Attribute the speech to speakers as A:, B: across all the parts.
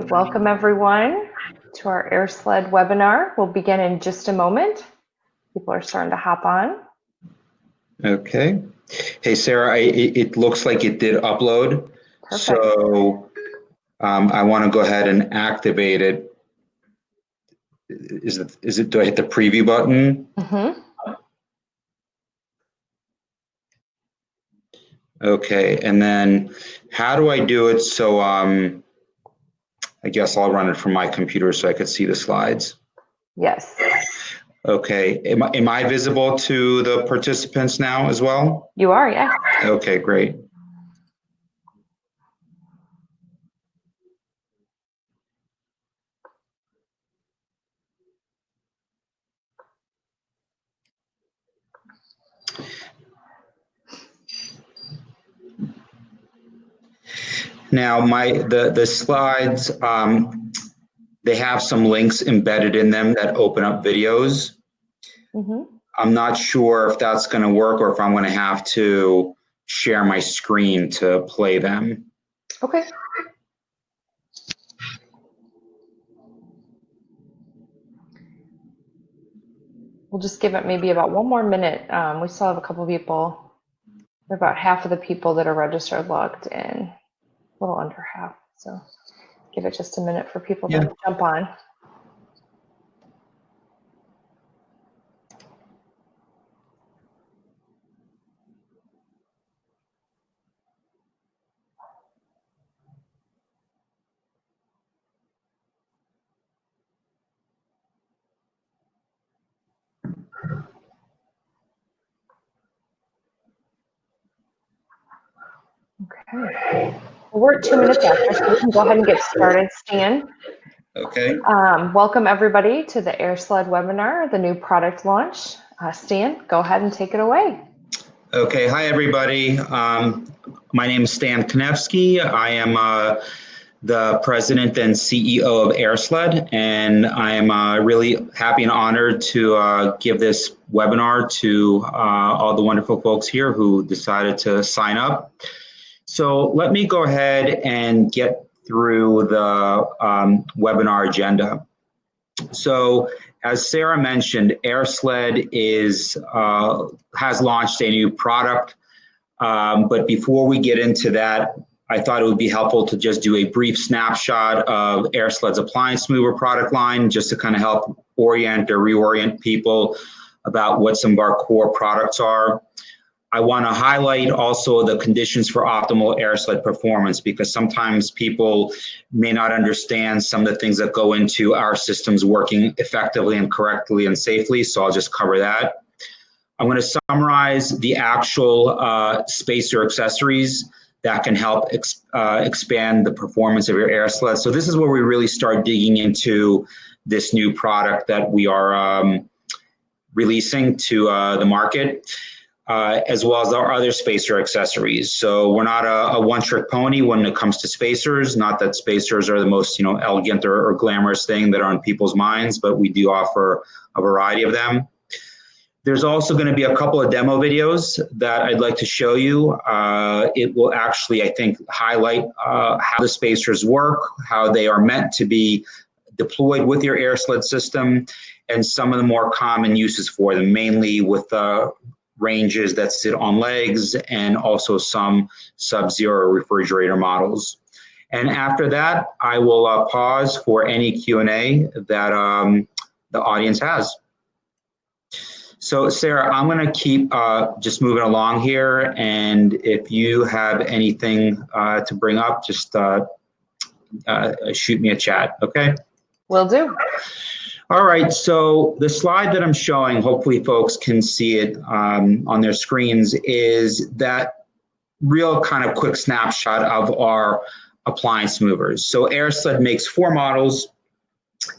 A: Welcome everyone to our Airsled webinar. We'll begin in just a moment. People are starting to hop on.
B: Okay. Hey, Sarah, it looks like it did upload.
A: Perfect.
B: So I want to go ahead and activate it. Do I hit the preview button?
A: Mm-hmm.
B: Okay, and then how do I do it? So I guess I'll run it from my computer so I could see the slides.
A: Yes.
B: Okay, am I visible to the participants now as well?
A: You are, yeah.
B: Okay, great. Now the slides, they have some links embedded in them that open up videos.
A: Mm-hmm.
B: I'm not sure if that's going to work or if I'm going to have to share my screen to play them.
A: Okay. We'll just give it maybe about one more minute. We still have a couple people. About half of the people that are registered logged in. A little under half. So give it just a minute for people to jump on. Okay. Well, we're at 2 minutes after, so we can go ahead and get started, Stan.
B: Okay.
A: Welcome everybody to the Airsled webinar, the new product launch. Stan, go ahead and take it away.
B: Okay. Hi, everybody. My name is Stan Konevsky. I am the president and CEO of Airsled, and I am really happy and honored to give this webinar to all the wonderful folks here who decided to sign up. So let me go ahead and get through the webinar agenda. So as Sarah mentioned, Airsled has launched a new product. But before we get into that, I thought it would be helpful to just do a brief snapshot of Airsled's appliance mover product line, just to kind of help orient or reorient people about what some of our core products are. I want to highlight also the conditions for optimal Airsled performance, because sometimes people may not understand some of the things that go into our systems working effectively and correctly and safely. So I'll just cover that. I'm going to summarize the actual spacer accessories that can help expand the performance of your Airsled. So this is where we really start digging into this new product that we are releasing to the market. As well as our other spacer accessories. So we're not a one-trick pony when it comes to spacers. Not that spacers are the most elegant or glamorous thing that are on people's minds, but we do offer a variety of them. There's also going to be a couple of demo videos that I'd like to show you. It will actually, I think, highlight how the spacers work, how they are meant to be deployed with your Airsled system, and some of the more common uses for them, mainly with ranges that sit on legs, and also some sub-zero refrigerator models. And after that, I will pause for any Q&A that the audience has. So Sarah, I'm going to keep just moving along here, and if you have anything to bring up, just shoot me a chat, okay?
A: Will do.
B: All right, so the slide that I'm showing, hopefully folks can see it on their screens, is that real kind of quick snapshot of our appliance movers. So Airsled makes 4 models,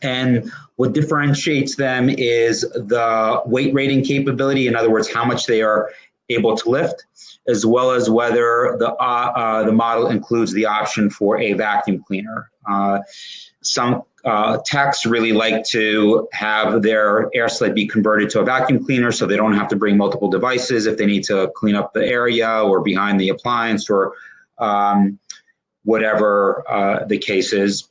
B: and what differentiates them is the weight rating capability, in other words, how much they are able to lift, as well as whether the model includes the option for a vacuum cleaner. Some techs really like to have their Airsled be converted to a vacuum cleaner so they don't have to bring multiple devices if they need to clean up the area or behind the appliance or whatever the case is.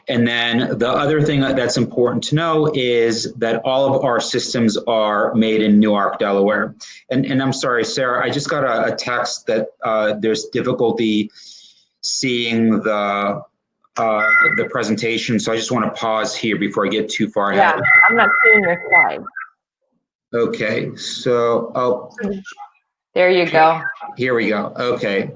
B: And then the other thing that's important to know is that all of our systems are made in Newark, Delaware. And I'm sorry, Sarah, I just got a text that there's difficulty seeing the presentation, so I just want to pause here before I get too far ahead.
A: Yeah, I'm not seeing your slide.
B: Okay, so
A: There you go.
B: here we go. Okay,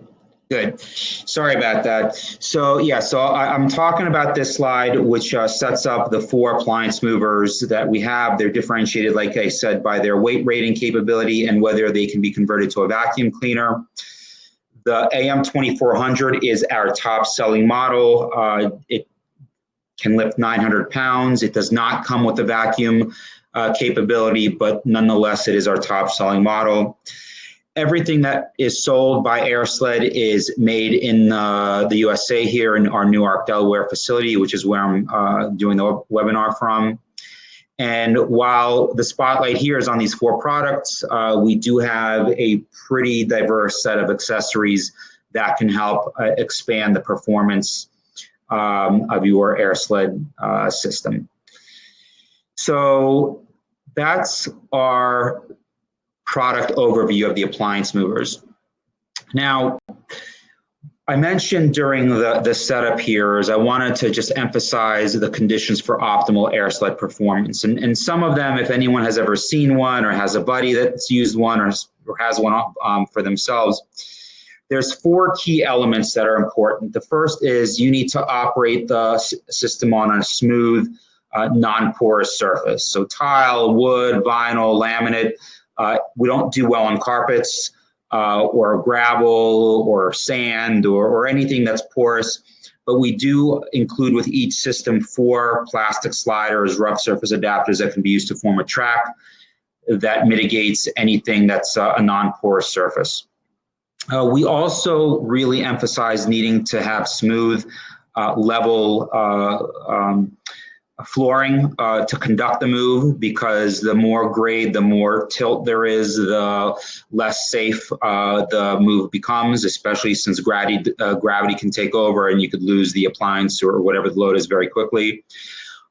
B: good. Sorry about that. So yeah, so I'm talking about this slide, which sets up the 4 appliance movers that we have. They're differentiated, like I said, by their weight rating capability and whether they can be converted to a vacuum cleaner. The AM2400 is our top selling model. It can lift 900 pounds. It does not come with a vacuum capability, but nonetheless, it is our top selling model. Everything that is sold by Airsled is made in the USA here in our Newark, Delaware facility, which is where I'm doing the webinar from. And while the spotlight here is on these 4 products, we do have a pretty diverse set of accessories that can help expand the performance of your Airsled system. So that's our product overview of the appliance movers. Now, I mentioned during the setup here is I wanted to just emphasize the conditions for optimal Airsled performance. And some of them, if anyone has ever seen one or has a buddy that's used one or has one for themselves, there's 4 key elements that are important. The first is you need to operate the system on a smooth, non-porous surface. So tile, wood, vinyl, laminate. We don't do well on carpets or gravel or sand or anything that's porous, but we do include with each system 4 plastic sliders, rough surface adapters that can be used to form a track that mitigates anything that's a non-porous surface. We also really emphasize needing to have smooth, level flooring to conduct the move, because the more grade, the more tilt there is, the less safe the move becomes, especially since gravity can take over and you could lose the appliance or whatever the load is very quickly.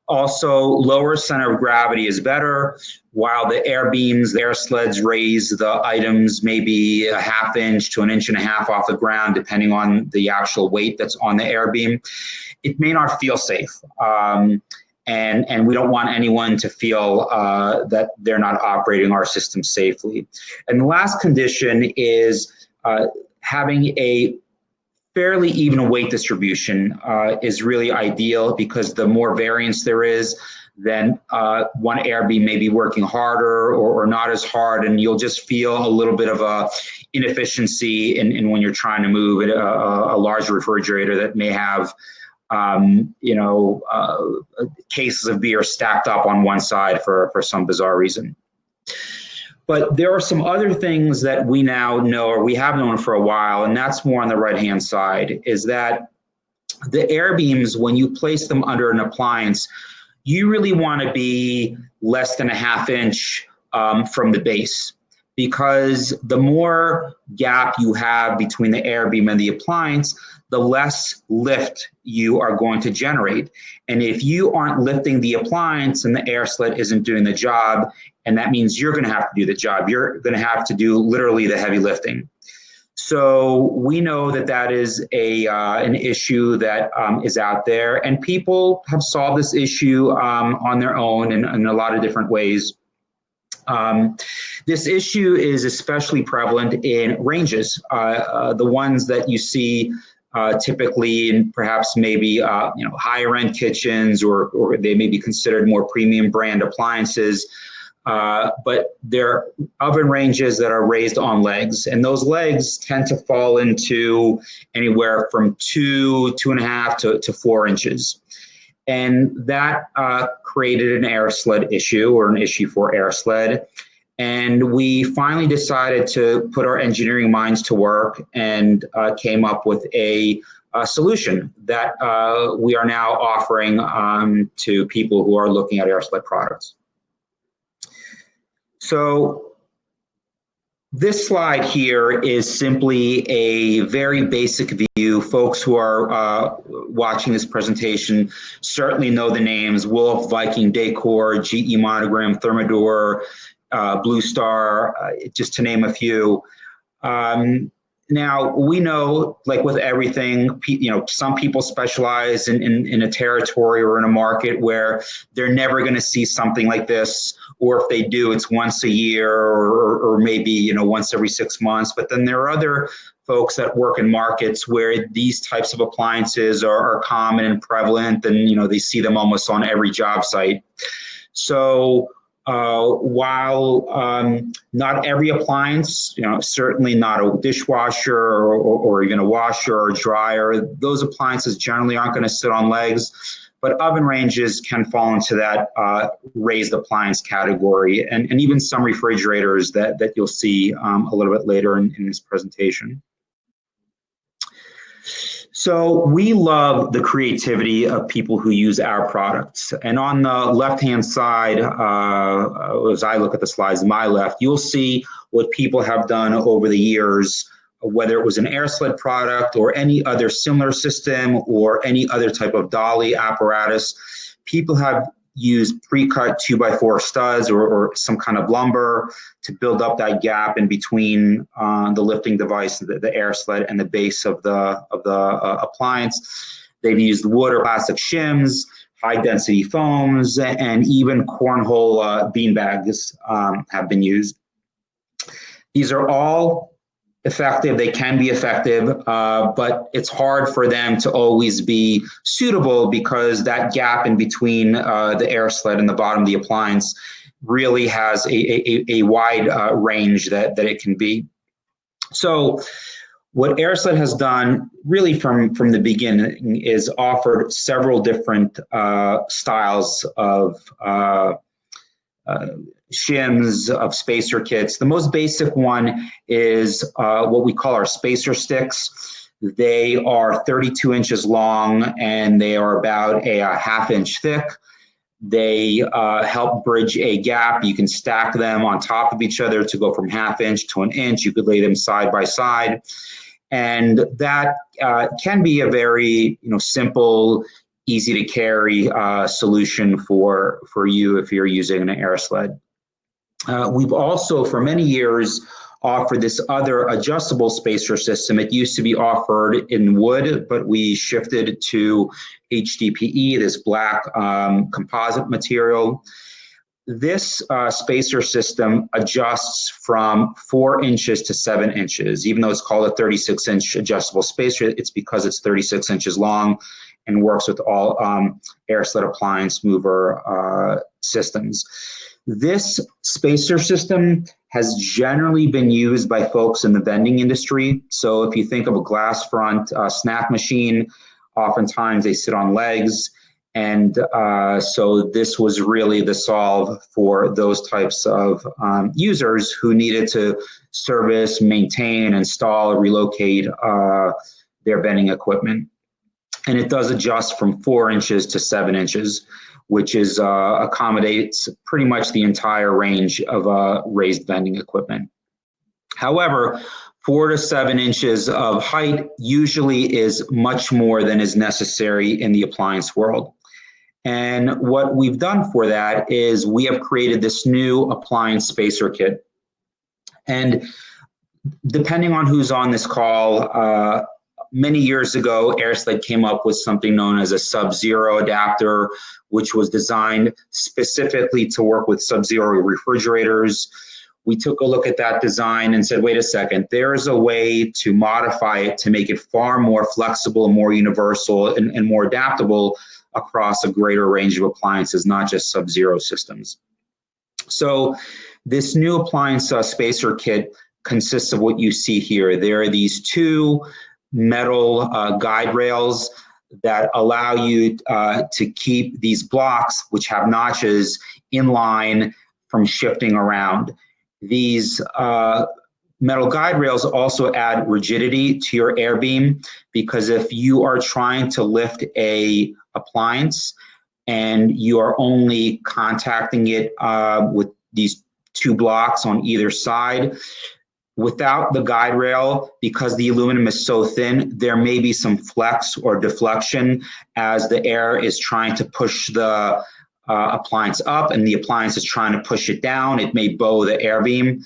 B: Also, lower center of gravity is better. While the air beams, the air sleds raise the items maybe a ½ inch to 1.5 inches off the ground, depending on the actual weight that's on the air beam, it may not feel safe. And we don't want anyone to feel that they're not operating our system safely. And the last condition is having a fairly even weight distribution is really ideal, because the more variance there is, then one air beam may be working harder or not as hard, and you'll just feel a little bit of a inefficiency in when you're trying to move a large refrigerator that may have cases of beer stacked up on one side for some bizarre reason. But there are some other things that we now know, or we have known for a while, and that's more on the right-hand side, is that the air beams, when you place them under an appliance, you really want to be less than a ½ inch from the base, because the more gap you have between the air beam and the appliance, the less lift you are going to generate. And if you aren't lifting the appliance and the Airsled isn't doing the job, and that means you're going to have to do the job, you're going to have to do literally the heavy lifting. So we know that that is an issue that is out there, and people have solved this issue on their own in a lot of different ways. This issue is especially prevalent in ranges, the ones that you see typically in perhaps maybe higher end kitchens, or they may be considered more premium brand appliances. But they're oven ranges that are raised on legs, and those legs tend to fall into anywhere from 2.5 to 4 inches. And that created an Airsled issue, or an issue for Airsled. And we finally decided to put our engineering minds to work and came up with a solution that we are now offering to people who are looking at Airsled products. So This slide here is simply a very basic view. Folks who are watching this presentation certainly know the names: Wolf, Viking Decor, GE Monogram, Thermador, Blue Star, just to name a few. Now, we know, like with everything, some people specialize in a territory or in a market where they're never going to see something like this, or if they do, it's once a year or maybe, once every 6 months. But then there are other folks that work in markets where these types of appliances are common and prevalent, and, they see them almost on every job site. So, while not every appliance, certainly not a dishwasher or even a washer or dryer, those appliances generally aren't going to sit on legs, but oven ranges can fall into that raised appliance category, and even some refrigerators that you'll see a little bit later in this presentation. So we love the creativity of people who use our products. And on the left-hand side, as I look at the slides to my left, you'll see what people have done over the years, whether it was an Airsled product or any other similar system or any other type of dolly apparatus. People have used pre-cut 2x4 studs or some kind of lumber to build up that gap in between the lifting device, the Airsled, and the base of the appliance. They've used wood or plastic shims, high-density foams, and even cornhole bean bags have been used. These are all effective. They can be effective, but it's hard for them to always be suitable because that gap in between the Airsled and the bottom of the appliance really has a wide range that it can be. So what Airsled has done really from the beginning is offered several different styles of shims, of spacer kits. The most basic one is what we call our spacer sticks. They are 32 inches long and they are about a half-inch thick. They help bridge a gap. You can stack them on top of each other to go from half-inch to an inch. You could lay them side by side. And that can be a very simple, easy to carry solution for you if you're using an Airsled. We've also, for many years, offered this other adjustable spacer system. It used to be offered in wood, but we shifted to HDPE, this black composite material. This spacer system adjusts from 4 inches to 7 inches. Even though it's called a 36-inch adjustable spacer, it's because it's 36 inches long and works with all Airsled appliance mover systems. This spacer system has generally been used by folks in the vending industry. So if you think of a glass front snack machine, oftentimes they sit on legs. And so this was really the solve for those types of users who needed to service, maintain, install, relocate their vending equipment. And it does adjust from 4 inches to 7 inches, which is accommodates pretty much the entire range of raised vending equipment. However, 4 to 7 inches of height usually is much more than is necessary in the appliance world. And what we've done for that is we have created this new appliance spacer kit. And depending on who's on this call, many years ago, Airsled came up with something known as a Sub-Zero adapter, which was designed specifically to work with Sub-Zero refrigerators. We took a look at that design and said, wait a second, there is a way to modify it to make it far more flexible, more universal, and more adaptable across a greater range of appliances, not just Sub-Zero systems. So this new appliance spacer kit consists of what you see here. There are these two metal guide rails that allow you to keep these blocks, which have notches, in line from shifting around. These metal guide rails also add rigidity to your air beam, because if you are trying to lift a appliance and you are only contacting it with these two blocks on either side, Without the guide rail, because the aluminum is so thin, there may be some flex or deflection as the air is trying to push the appliance up and the appliance is trying to push it down. It may bow the air beam.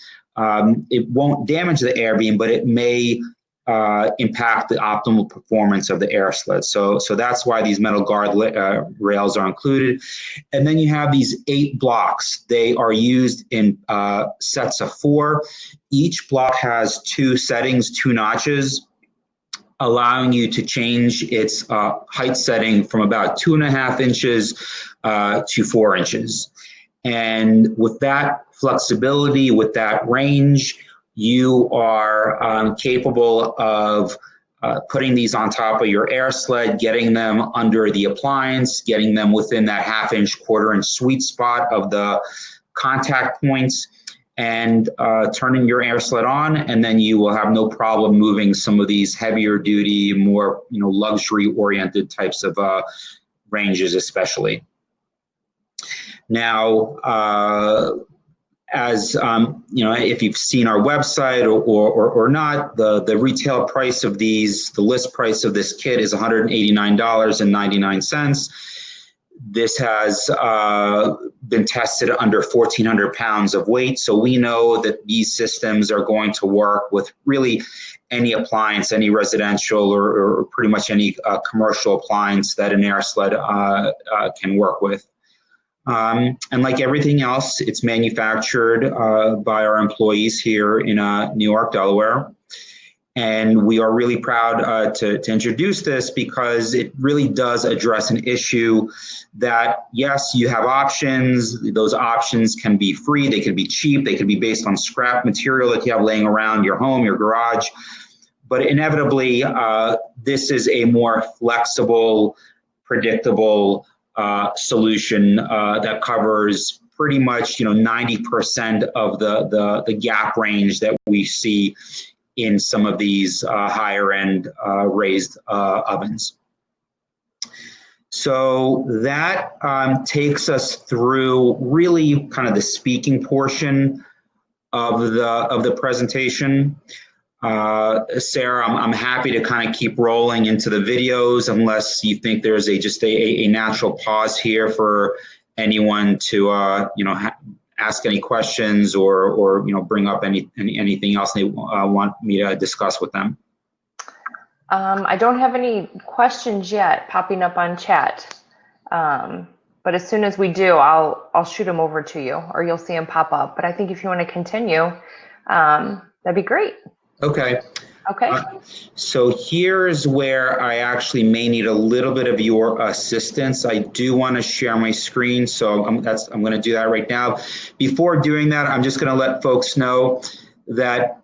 B: It won't damage the air beam, but it may impact the optimal performance of the Airsled. So that's why these metal guard rails are included. And then you have these 8 blocks. They are used in sets of 4. Each block has 2 settings, 2 notches, allowing you to change its height setting from about 2.5 inches to 4 inches. And with that flexibility, with that range, you are capable of putting these on top of your Airsled, getting them under the appliance, getting them within that 1/2 inch, 1/4 inch sweet spot of the contact points, and turning your Airsled on, and then you will have no problem moving some of these heavier duty, more luxury oriented types of ranges especially. Now, as if you've seen our website or not, the retail price of these, the list price of this kit is $189.99. This has been tested under 1,400 pounds of weight, so we know that these systems are going to work with really any appliance, any residential or pretty much any commercial appliance that an Airsled can work with. And like everything else, it's manufactured by our employees here in New York, Delaware. And we are really proud to introduce this because it really does address an issue that, yes, you have options. Those options can be free, they can be cheap, they can be based on scrap material that you have laying around your home, your garage. But inevitably, this is a more flexible, predictable solution that covers pretty much 90% of the gap range that we see in some of these higher end raised ovens. So that takes us through really kind of the speaking portion of the presentation. Sarah, I'm happy to kind of keep rolling into the videos unless you think there's just a natural pause here for anyone to ask any questions or bring up anything else they want me to discuss with them.
A: I don't have any questions yet popping up on chat, but as soon as we do, I'll shoot them over to you, or you'll see them pop up. But I think if you want to continue, that'd be great.
B: Okay.
A: Okay.
B: So here's where I actually may need a little bit of your assistance. I do want to share my screen, so I'm going to do that right now. Before doing that, I'm just going to let folks know that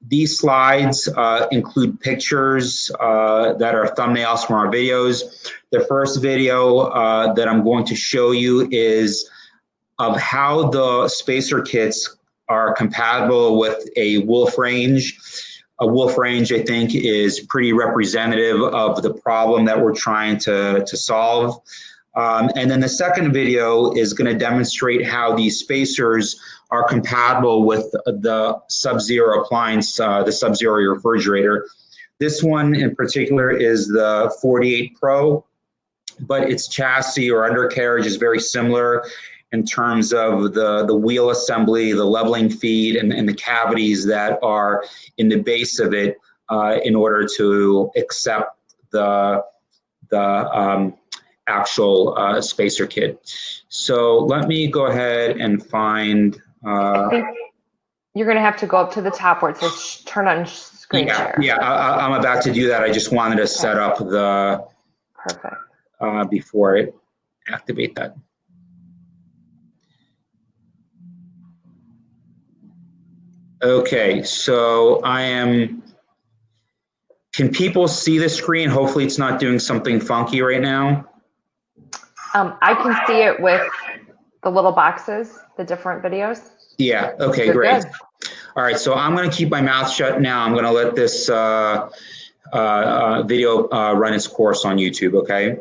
B: these slides include pictures that are thumbnails from our videos. The first video that I'm going to show you is of how the spacer kits are compatible with a wolf range. A wolf range, I think, is pretty representative of the problem that we're trying to solve. And then the second video is going to demonstrate how these spacers are compatible with the Sub-Zero appliance, the Sub-Zero refrigerator. This one in particular is the 48 Pro, but its chassis or undercarriage is very similar in terms of the wheel assembly, the leveling feed, and the cavities that are in the base of it in order to accept the actual spacer kit. So let me go ahead and find.
A: I think you're going to have to go up to the top where it says turn on screen share.
B: Yeah, I'm about to do that. I just wanted to set up the
A: perfect
B: before I activate that. Okay, so can people see the screen? Hopefully it's not doing something funky right now.
A: I can see it with the little boxes, the different videos.
B: Yeah, okay,
A: You're
B: great.
A: good.
B: All right, so I'm gonna keep my mouth shut now. I'm gonna let this video run its course on YouTube, okay?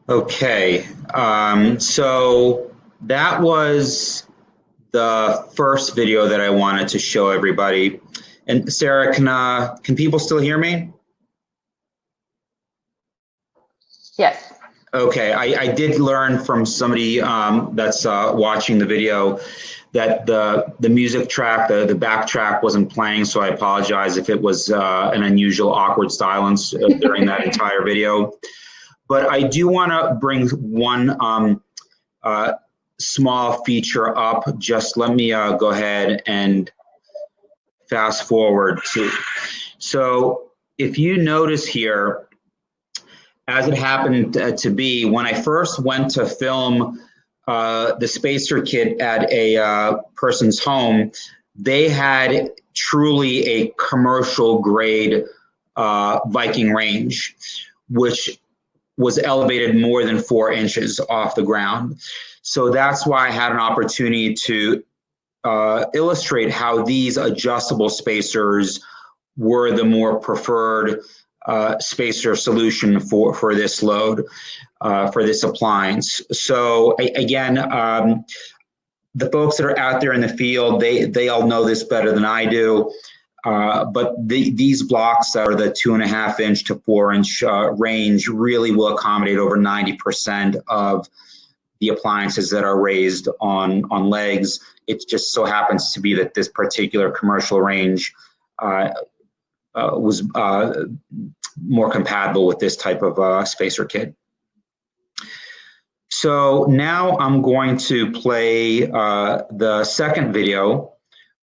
B: Okay, so that was the first video that I wanted to show everybody. And Sarah, can people still hear me?
A: Yes.
B: Okay, I did learn from somebody that's watching the video that the music track, the back track wasn't playing, so I apologize if it was an unusual awkward silence during that entire video. But I do want to bring one small feature up. Just let me go ahead and fast forward to. So if you notice here, as it happened to be, when I first went to film the Spacer Kit at a person's home, they had truly a commercial grade Viking range, which was elevated more than 4 inches off the ground. So that's why I had an opportunity to illustrate how these adjustable spacers were the more preferred spacer solution for this load, for this appliance. So again, the folks that are out there in the field, they all know this better than I do. But these blocks that are the 2.5 inch to 4 inch range really will accommodate over 90% of the appliances that are raised on legs. It just so happens to be that this particular commercial range was more compatible with this type of spacer kit. So now I'm going to play the second video,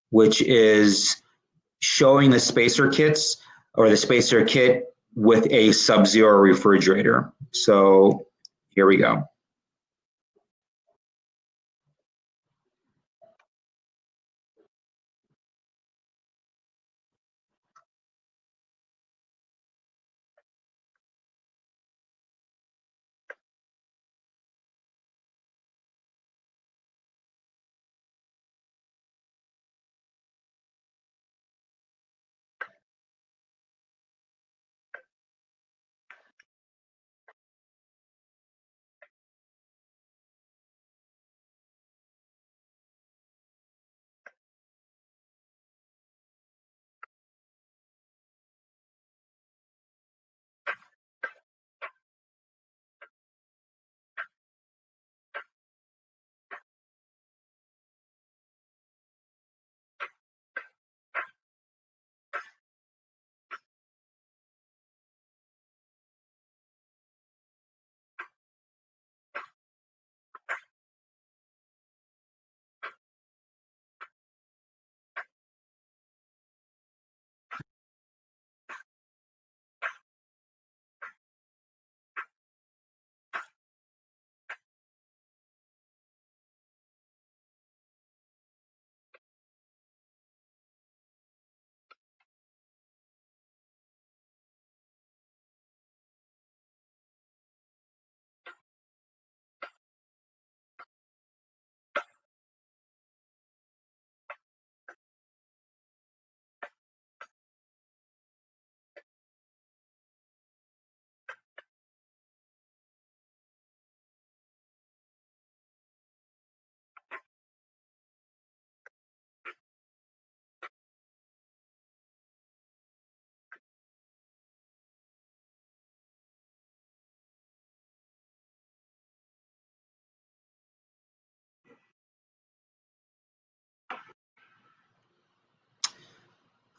B: which is showing the spacer kits or the spacer kit with a sub-zero refrigerator. So here we go.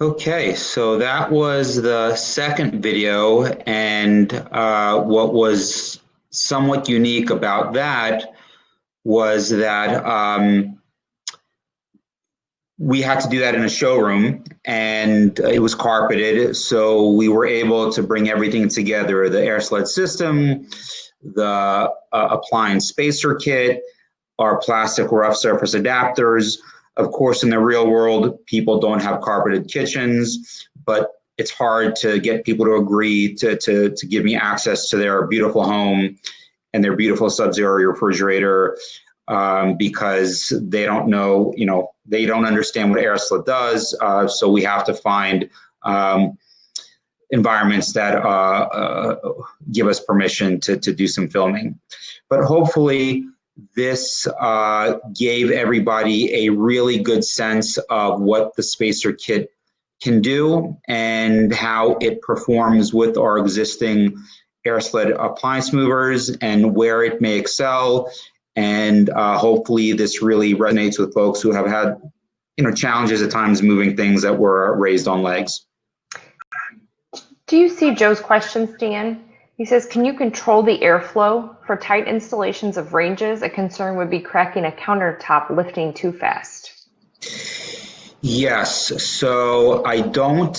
B: Okay, so that was the second video, and what was somewhat unique about that was that we had to do that in a showroom, and it was carpeted, so we were able to bring everything together, the Airsled system, the appliance spacer kit, our plastic rough surface adapters. Of course, in the real world, people don't have carpeted kitchens, but it's hard to get people to agree to give me access to their beautiful home and their beautiful sub-zero refrigerator because they don't know, they don't understand what Airsled does. So we have to find environments that give us permission to do some filming. But hopefully this gave everybody a really good sense of what the spacer kit can do and how it performs with our existing Airsled appliance movers and where it may excel. And hopefully this really resonates with folks who have had, challenges at times moving things that were raised on legs.
A: Do you see Joe's question, Stan? He says, can you control the airflow? For tight installations of ranges, a concern would be cracking a countertop lifting too fast.
B: Yes, so I don't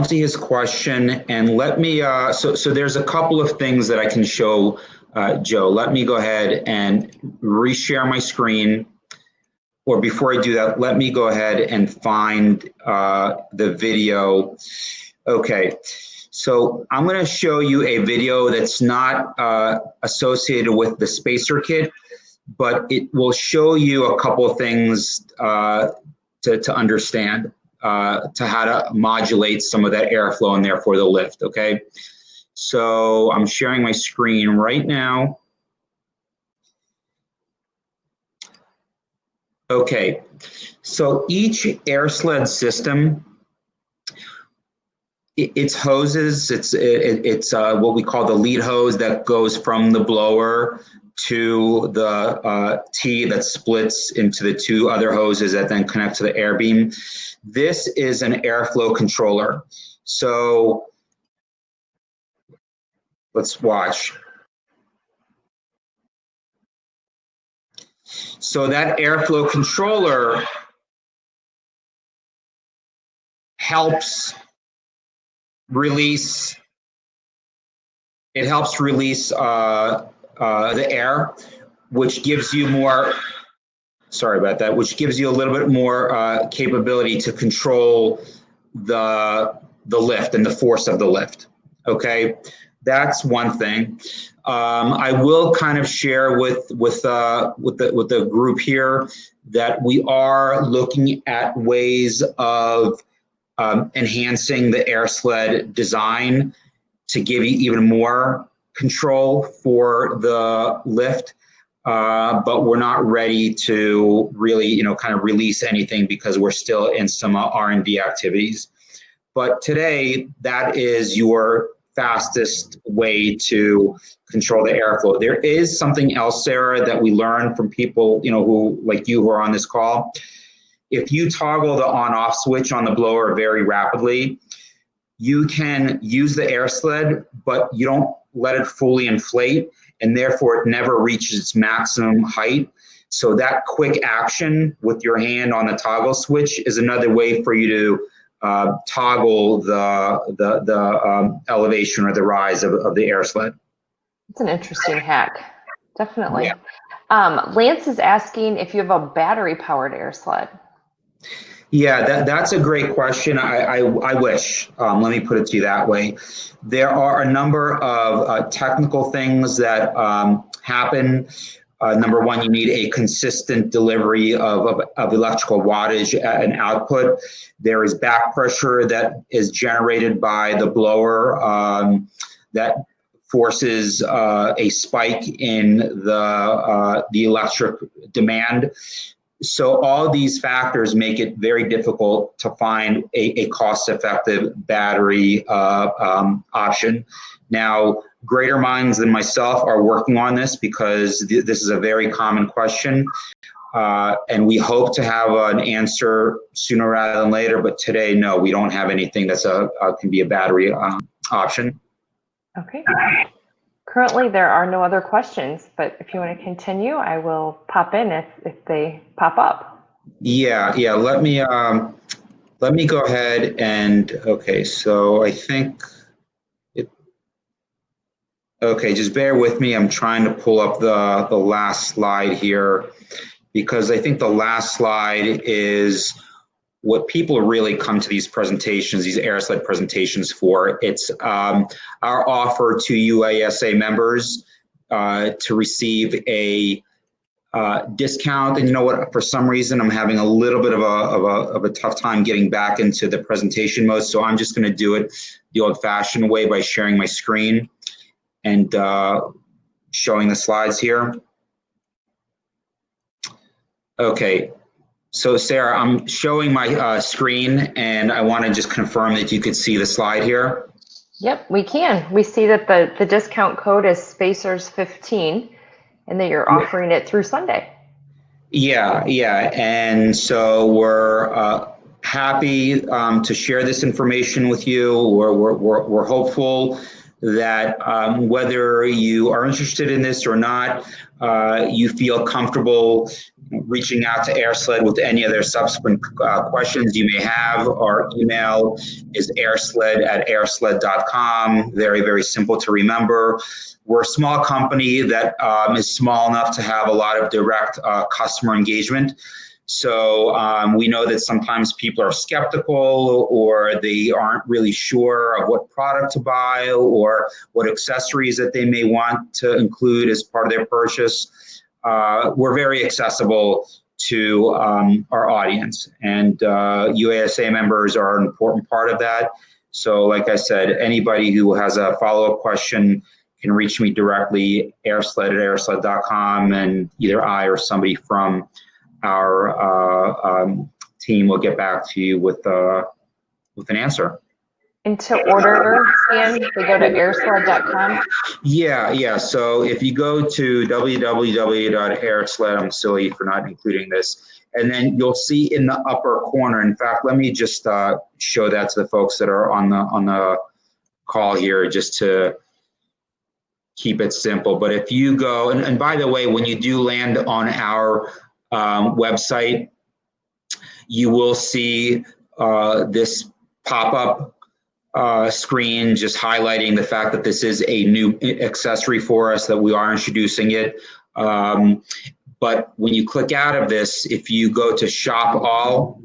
B: see his question, and let me, so there's a couple of things that I can show Joe. Let me go ahead and reshare my screen. Or before I do that, let me go ahead and find the video. Okay, so I'm going to show you a video that's not associated with the spacer kit, but it will show you a couple of things to understand to how to modulate some of that airflow and therefore the lift, okay? So I'm sharing my screen right now. Okay, so each Airsled system, its hoses, it's what we call the lead hose that goes from the blower to the T that splits into the two other hoses that then connect to the air beam. This is an airflow controller. So let's watch. So that airflow controller helps release, the air, which gives you more, sorry about that, which gives you a little bit more capability to control the lift and the force of the lift, okay? That's one thing. I will kind of share with the group here that we are looking at ways of enhancing the Airsled design to give you even more control for the lift, but we're not ready to really, kind of release anything because we're still in some R&D activities. But today, that is your fastest way to control the airflow. There is something else, Sarah, that we learned from people, who like you who are on this call. If you toggle the on-off switch on the blower very rapidly, you can use the Airsled, but you don't let it fully inflate, and therefore it never reaches its maximum height. So that quick action with your hand on the toggle switch is another way for you to toggle the elevation or the rise of the Airsled.
A: It's an interesting hack, definitely. Yeah. Lance is asking if you have a battery-powered Airsled.
B: Yeah, that's a great question. I wish. Let me put it to you that way. There are a number of technical things that happen. Number one, you need a consistent delivery of electrical wattage and output. There is back pressure that is generated by the blower that forces a spike in the electric demand. So all these factors make it very difficult to find a cost-effective battery option. Now, greater minds than myself are working on this because this is a very common question. And we hope to have an answer sooner rather than later, but today, no, we don't have anything that's can be a battery option.
A: Okay. Currently, there are no other questions, but if you want to continue, I will pop in if they pop up.
B: Yeah. Let me go ahead and, okay, so I think okay, just bear with me. I'm trying to pull up the last slide here because I think the last slide is what people really come to these presentations, these Airsled presentations for. It's our offer to UASA members to receive a discount. And you know what? For some reason, I'm having a little bit of a tough time getting back into the presentation mode. So I'm just going to do it the old-fashioned way by sharing my screen and showing the slides here. Okay. So Sarah, I'm showing my screen, and I want to just confirm that you could see the slide here.
A: Yep, we can. We see that the discount code is Spacers15 and that you're offering it through Sunday.
B: Yeah, yeah. And so we're happy to share this information with you. We're hopeful that whether you are interested in this or not, you feel comfortable reaching out to Airsled with any other subsequent questions you may have. Our email is airsled@airsled.com. Very, very simple to remember. We're a small company that is small enough to have a lot of direct customer engagement. So we know that sometimes people are skeptical, or they aren't really sure of what product to buy or what accessories that they may want to include as part of their purchase. We're very accessible to our audience, and UASA members are an important part of that. So like I said, anybody who has a follow-up question can reach me directly, airsled@airsled.com, and either I or somebody from our team will get back to you with an answer.
A: And to order, Stan, they go to airsled.com.
B: Yeah. So if you go to www.airsled, I'm silly for not including this, and then you'll see in the upper corner. In fact, let me just show that to the folks that are on the call here, just to keep it simple. But if you go, and by the way, when you do land on our website, you will see this pop-up screen just highlighting the fact that this is a new accessory for us, that we are introducing it. But when you click out of this, if you go to Shop All,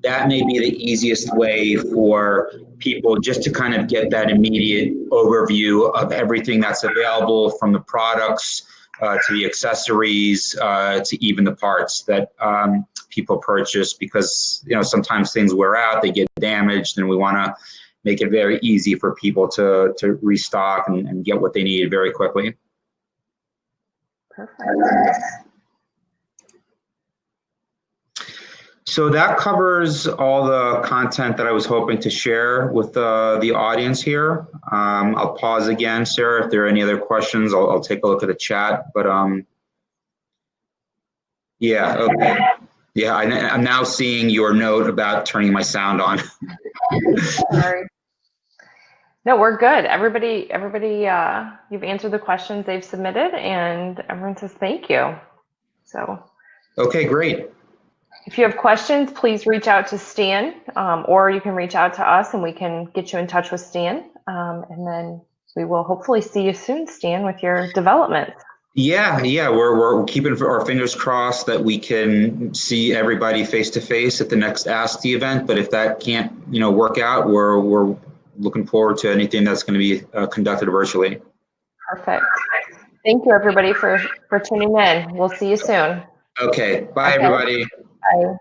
B: that may be the easiest way for people just to kind of get that immediate overview of everything that's available, from the products to the accessories to even the parts that people purchase, because sometimes things wear out, they get damaged, and we want to make it very easy for people to restock and get what they need very quickly.
A: Perfect.
B: So that covers all the content that I was hoping to share with the audience here. I'll pause again, Sarah. If there are any other questions, I'll take a look at the chat. But yeah, okay. Yeah, I'm now seeing your note about turning my sound on.
A: Sorry. No, we're good. Everybody, you've answered the questions they've submitted, and everyone says thank you. So.
B: Okay, great.
A: If you have questions, please reach out to Stan, or you can reach out to us and we can get you in touch with Stan. And then we will hopefully see you soon, Stan, with your development. Yeah,
B: we're keeping our fingers crossed that we can see everybody face to face at the next ASTI event. But if that can't, work out, we're looking forward to anything that's going to be conducted virtually.
A: Perfect. Thank you, everybody, for tuning in. We'll see you soon.
B: Okay. Bye, everybody.
A: Bye.